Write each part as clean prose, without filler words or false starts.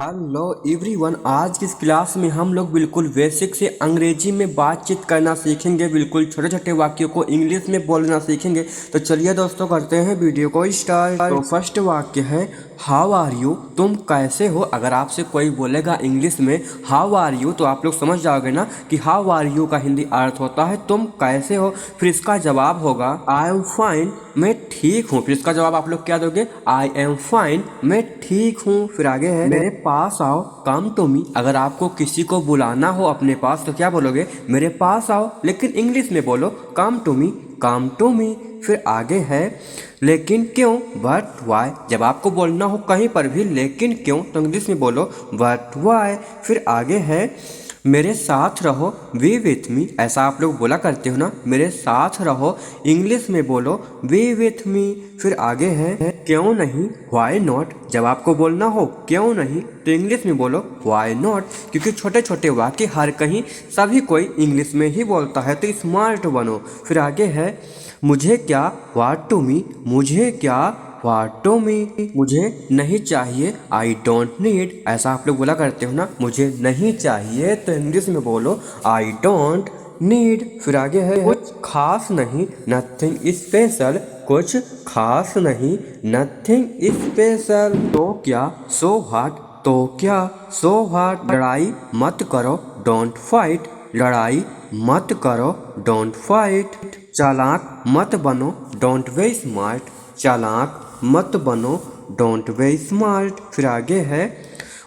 Hello everyone, आज की इस क्लास में हम लोग बिल्कुल बेसिक से अंग्रेजी में बातचीत करना सीखेंगे। बिल्कुल छोटे छोटे वाक्यों को इंग्लिश में बोलना सीखेंगे। तो चलिए दोस्तों, करते हैं वीडियो को स्टार्ट। तो फर्स्ट वाक्य है हाउ आर यू, तुम कैसे हो। अगर आपसे कोई बोलेगा इंग्लिश में हाउ आर यू तो आप लोग समझ जाओगे ना कि हाउ आर यू का हिंदी अर्थ होता है तुम कैसे हो। फिर इसका जवाब होगा आई एम फाइन, मैं ठीक हूँ। फिर इसका जवाब आप लोग क्या दोगे? आई एम फाइन, मैं ठीक हूँ। फिर आगे है मेरे पास आओ, कम टू मी। अगर आपको किसी को बुलाना हो अपने पास तो क्या बोलोगे? मेरे पास आओ, लेकिन इंग्लिश में बोलो come to me, come to me. फिर आगे है लेकिन क्यों, बट वाई। जब आपको बोलना हो कहीं पर भी लेकिन क्यों तो इंग्लिश में बोलो बट वाई। फिर आगे है मेरे साथ रहो, वी विथ मी। ऐसा आप लोग बोला करते हो ना, मेरे साथ रहो, इंग्लिश में बोलो वी विथ मी। फिर आगे है क्यों नहीं, व्हाई नॉट। जब आपको बोलना हो क्यों नहीं तो इंग्लिश में बोलो व्हाई नॉट, क्योंकि छोटे छोटे वाक्य हर कहीं सभी कोई इंग्लिश में ही बोलता है, तो स्मार्ट बनो। फिर आगे है मुझे क्या, व्हाट टू मी। मुझे क्या, व्हाट टू मी। मुझे नहीं चाहिए, आई डोंट नीड। ऐसा आप लोग बोला करते हो ना, मुझे नहीं चाहिए तो इंग्लिश में बोलो आई डोंट नीड। फिर आगे है कुछ खास नहीं, नथिंग स्पेशल। कुछ खास नहीं, नथिंग स्पेशल। तो क्या, सो व्हाट। तो क्या, सो व्हाट। लड़ाई मत करो, डोंट फाइट। लड़ाई मत करो, डोंट फाइट। चालाक मत बनो, डोंट बी स्मार्ट। चालाक मत बनो, डोंट बी स्मार्ट। फिर आगे है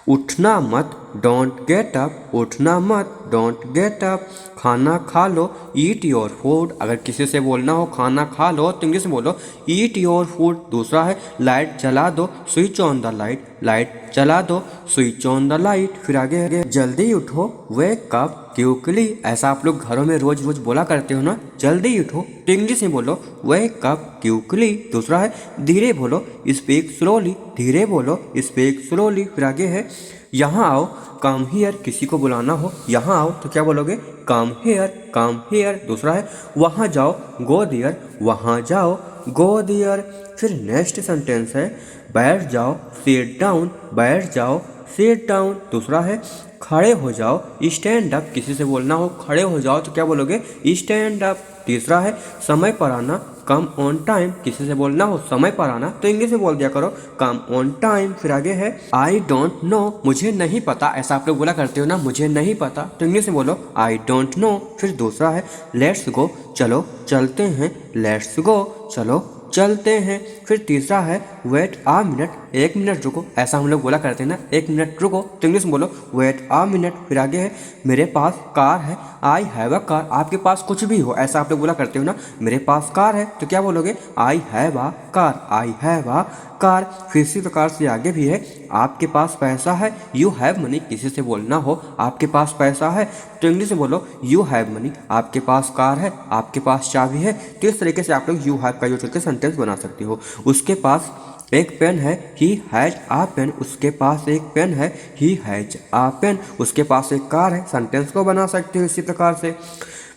उठना मत, डोंट गेट अप। उठना मत, डोंट गेट अप। खाना खा लो, ईट योर फूड। अगर किसी से बोलना हो खाना खा लो तो इंग्लिश में बोलो ईट योर फूड। दूसरा है लाइट जला दो, switch on the light. Light जला दो, स्विच ऑन द लाइट। फिर आगे जल्दी उठो, वेक अप क्विकली। ऐसा आप लोग घरों में रोज रोज बोला करते हो ना, जल्दी उठो तो इंग्लिश में बोलो वेक अप क्विकली। दूसरा है धीरे बोलो, स्पीक स्लोली। धीरे बोलो, स्पीक स्लोली। फिर आगे है यहाँ आओ, कम हियर। किसी को बुलाना हो यहाँ आओ तो क्या बोलोगे? Come here, come here. दूसरा है वहाँ जाओ, गो दियर। वहाँ जाओ, गो दियर। फिर नेक्स्ट सेंटेंस है बैठ जाओ, सिट डाउन। बैठ जाओ, सिट डाउन। दूसरा है खड़े हो जाओ, स्टैंड अप। किसी से बोलना हो खड़े हो जाओ तो क्या बोलोगे? Stand up. तीसरा है समय पर आना, कम ऑन टाइम। किसी से बोलना हो समय पर आना तो इंग्लिश में बोल दिया करो कम ऑन टाइम। फिर आगे है आई डोंट नो, मुझे नहीं पता। ऐसा आप लोग बोला करते हो ना, मुझे नहीं पता तो इंग्लिश में बोलो आई डोंट नो। फिर दूसरा है लेट्स गो, चलो चलते हैं। लेट्स गो, चलो चलते हैं। फिर तीसरा है वेट आ मिनट, एक मिनट रुको। ऐसा हम लोग बोला करते हैं ना, एक मिनट रुको तो इंग्लिश में बोलो वेट आ मिनट। फिर आगे है मेरे पास कार है, आई हैव अ कार। आपके पास कुछ भी हो, ऐसा आप लोग बोला करते हो ना, मेरे पास कार है तो क्या बोलोगे? I have a car, I have a car. फिर इसी प्रकार से आगे भी है आपके पास पैसा है, यू हैव मनी। किसी से बोलना हो आपके पास पैसा है तो इंग्लिश में बोलो यू हैव मनी। आपके पास कार है, आपके पास चाबी है, तो इस तरीके से आप लोग यू हैव का यूज करके सेंटेंस बना सकते हो। उसके पास एक पेन है, ही हैज आ पेन। उसके पास एक पेन है, ही हैज आ पेन। उसके पास एक कार है, सेंटेंस को बना सकते हो इसी प्रकार से।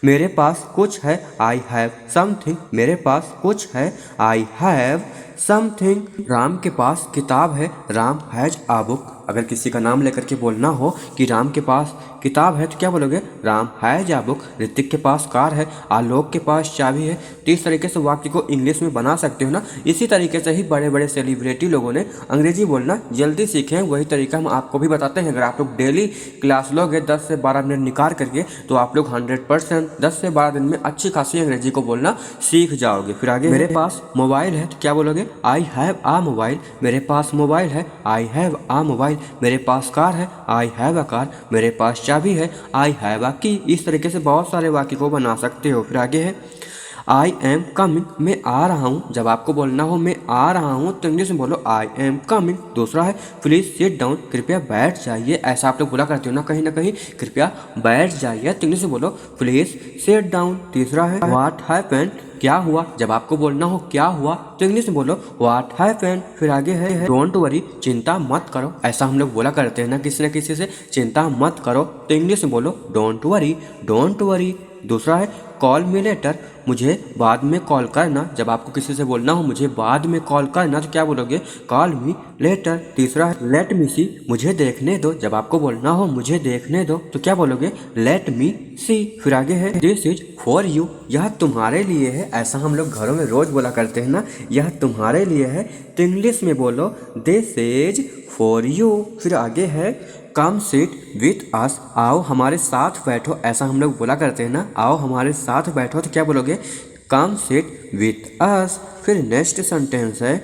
मेरे पास कुछ है, आई हैव समथिंग। मेरे पास कुछ है, आई हैव समथिंग। राम के पास किताब है, राम हैज आ बुक। अगर किसी का नाम लेकर के बोलना हो कि राम के पास किताब है तो क्या बोलोगे? Ram has a book. Hrithik के पास कार है, आलोक के पास चाबी है। तो इस तरीके से वाक्य को इंग्लिश में बना सकते हो ना। इसी तरीके से ही बड़े बड़े सेलिब्रिटी लोगों ने अंग्रेजी बोलना जल्दी सीखे हैं। वही तरीका हम आपको भी बताते हैं। अगर आप लोग डेली क्लास लोगे 10 से 12 मिनट निकाल करके तो आप लोग 100% 10 से 12 दिन में अच्छी खासी अंग्रेजी को बोलना सीख जाओगे। फिर आगे मेरे पास मोबाइल है तो क्या बोलोगे? I have a mobile. मेरे पास मोबाइल है, आई हैव आ मोबाइल। मेरे पास कार है, आई हैव अ कार। मेरे पास चाबी है, आई हैव अ की। इस तरीके से बहुत सारे वाक्य को बना सकते हो। फिर आगे है आई एम कमिंग, मैं आ रहा हूँ। जब आपको बोलना हो मैं आ रहा हूँ तो इंग्लिश में बोलो आई एम कमिंग। दूसरा है प्लीज सिट डाउन, कृपया बैठ जाइए। ऐसा आप लोग बोला करते हो ना कहीं कृपया बैठ जाइए तो इंग्लिश में बोलो प्लीज सिट डाउन। तीसरा है व्हाट हैपेंड, क्या हुआ। जब आपको बोलना हो क्या हुआ तो इंग्लिश में बोलो व्हाट हैपेंड। फिर आगे है डोंट वरी, चिंता मत करो। ऐसा हम लोग बोला करते हैं ना किसी से, चिंता मत करो तो इंग्लिश में बोलो डोंट वरी, डोंट वरी। दूसरा है कॉल मी लेटर, मुझे बाद में कॉल करना जब आपको किसी से बोलना हो मुझे बाद में कॉल करना तो क्या बोलोगे, कॉल मी लेटर। तीसरा है लेट मी सी, मुझे देखने दो। जब आपको बोलना हो मुझे देखने दो तो क्या बोलोगे, लेट मी सी। फिर आगे है दिस इज फॉर यू, यह तुम्हारे लिए है। ऐसा हम लोग घरों में रोज बोला करते हैं ना, यह तुम्हारे लिए है। तो इंग्लिश में बोलो दिस इज फॉर यू। फिर आगे है कम सिट विथ अस, आओ हमारे साथ बैठो। ऐसा हम लोग बोला करते हैं ना, आओ हमारे साथ बैठो तो क्या बोलोगे, कम सिट विथ अस। फिर नेक्स्ट सेंटेंस है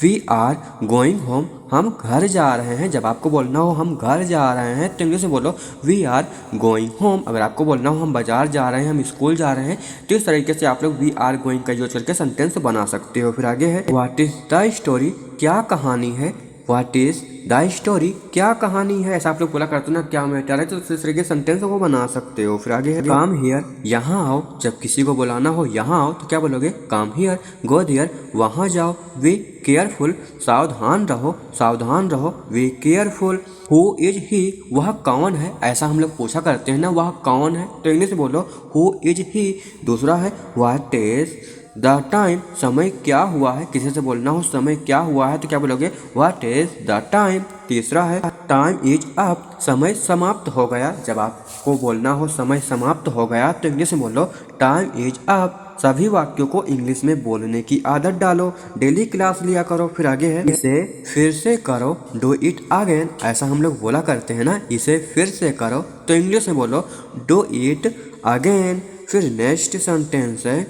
वी आर गोइंग होम, हम घर जा रहे हैं। जब आपको बोलना हो हम घर जा रहे हैं तो इंग्लिश में बोलो वी आर गोइंग होम। अगर आपको बोलना हो हम बाजार जा रहे हैं, हम स्कूल जा रहे हैं, तो इस तरीके से आप लोग वी आर गोइंग का यूज करके सेंटेंस बना सकते हो। फिर आगे है व्हाट इज द स्टोरी, क्या कहानी है। व्हाट इज द स्टोरी, क्या कहानी है। ऐसा आप लोग बोला करते हो ना, क्या मैटर है, तो इस तरीके सेंटेंस को बना सकते हो। फिर आगे है कम हियर, यहाँ आओ। जब किसी को बुलाना हो यहाँ आओ तो क्या बोलोगे, कम हियर। गो देयर, वहाँ जाओ। वी केयरफुल, सावधान रहो, सावधान रहो। We careful. Who is he, वह कौन है। ऐसा हम लोग पूछा करते हैं ना, वह कौन है, तो इंग्लिश में बोलो हु इज ही। दूसरा है व्हाट इज द टाइम, समय क्या हुआ है। किसी से बोलना हो समय क्या हुआ है तो क्या बोलोगे, व्हाट इज द टाइम। तीसरा है टाइम इज अप, समय समाप्त हो गया। जब आपको बोलना हो समय समाप्त हो गया तो इंग्लिश में बोलो टाइम इज अप। सभी वाक्यों को इंग्लिश में बोलने की आदत डालो, डेली क्लास लिया करो। फिर आगे है इसे फिर से करो, डू इट अगेन। ऐसा हम लोग बोला करते हैं ना, इसे फिर से करो तो इंग्लिश में बोलो डू इट अगेन। फिर नेक्स्ट सेंटेंस है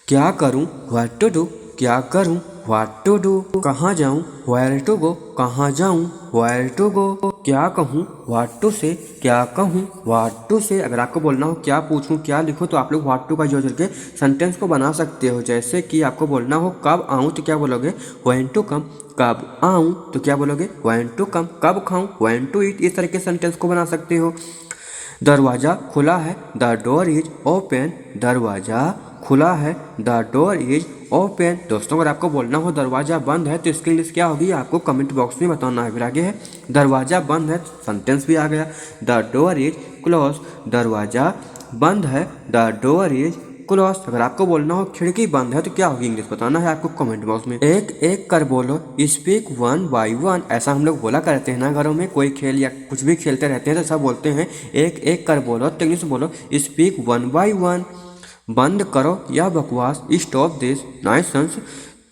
क्या करूं, व्हाट टू डू, क्या करूं, व्हाट टू डू। कहाँ जाऊं, वेयर टू गो, कहाँ जाऊं, वेयर टू गो। क्या कहूं, व्हाट टू से, क्या कहूं, व्हाट टू से। अगर आपको बोलना हो क्या पूछूं, क्या लिखूं, तो आप लोग व्हाट टू का यूज करके सेंटेंस को बना सकते हो। जैसे कि आपको बोलना हो कब आऊं तो क्या बोलोगे, व्हेन टू कम। कब आऊं तो क्या बोलोगे, व्हेन टू कम। कब खाऊं, व्हेन टू ईट। इस तरीके सेंटेंस को बना सकते हो। दरवाजा खुला है, द डोर इज ओपन। दरवाजा खुला है, द डोर इज ओपन। दोस्तों अगर आपको बोलना हो दरवाजा बंद है तो इसकी इंग्लिश क्या होगी, आपको कमेंट बॉक्स में बताना है। फिर आगे है दरवाजा बंद है, सेंटेंस भी आ गया। द डोर इज क्लोज, दरवाजा बंद है, द डोर इज क्लोज। अगर आपको बोलना हो खिड़की बंद है तो क्या होगी, इंग्लिश बताना है आपको कमेंट बॉक्स में। एक एक कर बोलो, स्पीक वन बाय वन। ऐसा हम लोग बोला करते हैं ना, घरों में कोई खेल या कुछ भी खेलते रहते हैं तो ऐसा बोलते हैं एक एक कर बोलो, तो इंग्लिश में बोलो स्पीक वन बाय वन। बंद करो यह बकवास, स्टॉप दिस नॉइसेंस।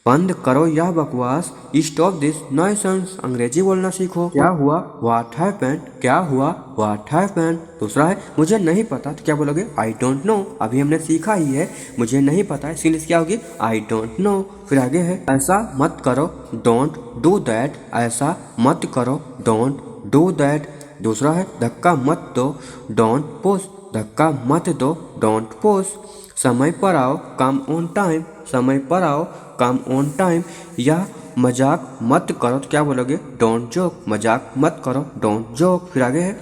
बंद करो यह बकवास, स्टॉप दिस नॉइसेंस। अंग्रेजी बोलना सीखो। क्या हुआ, व्हाट हैपेंड, क्या हुआ, व्हाट हैपेंड। दूसरा है मुझे नहीं पता तो क्या बोलोगे, आई डोंट नो। अभी हमने सीखा ही है, मुझे नहीं पता, इसलिए क्या होगी, आई डोंट नो। फिर आगे है ऐसा मत करो, डोंट डू दैट। ऐसा मत करो, डोंट डू दैट। दूसरा है धक्का मत दो, डोंट पुश। धक्का मत दो, डोंट पुश। समय पर आओ, कम ऑन टाइम। समय पर आओ, कम ऑन टाइम। यह मजाक मत करो तो क्या बोलोगे, डोंट जोक। मजाक मत करो, डोंट जोक। फिर आगे है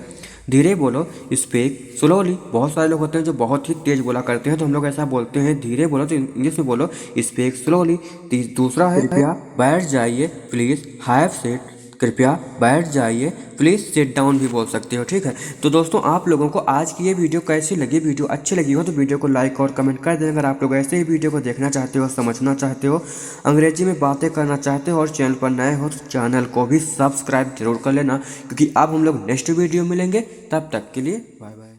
धीरे बोलो, स्पीक स्लोली। बहुत सारे लोग होते हैं जो बहुत ही तेज बोला करते हैं, तो हम लोग ऐसा बोलते हैं धीरे बोलो, तो इंग्लिश में बोलो स्पीक स्लोली। दूसरा है कृपया बैठ जाइए, प्लीज हैव सीट। कृपया बैठ जाइए, प्लीज़ सिट डाउन भी बोल सकते हो। ठीक है, तो दोस्तों आप लोगों को आज की ये वीडियो कैसी लगी, वीडियो अच्छी लगी हो तो वीडियो को लाइक और कमेंट कर दें। अगर आप लोग ऐसे ही वीडियो को देखना चाहते हो, समझना चाहते हो, अंग्रेजी में बातें करना चाहते हो और चैनल पर नए हो तो चैनल को भी सब्सक्राइब जरूर कर लेना, क्योंकि अब हम लोग नेक्स्ट वीडियो मिलेंगे। तब तक के लिए बाय बाय।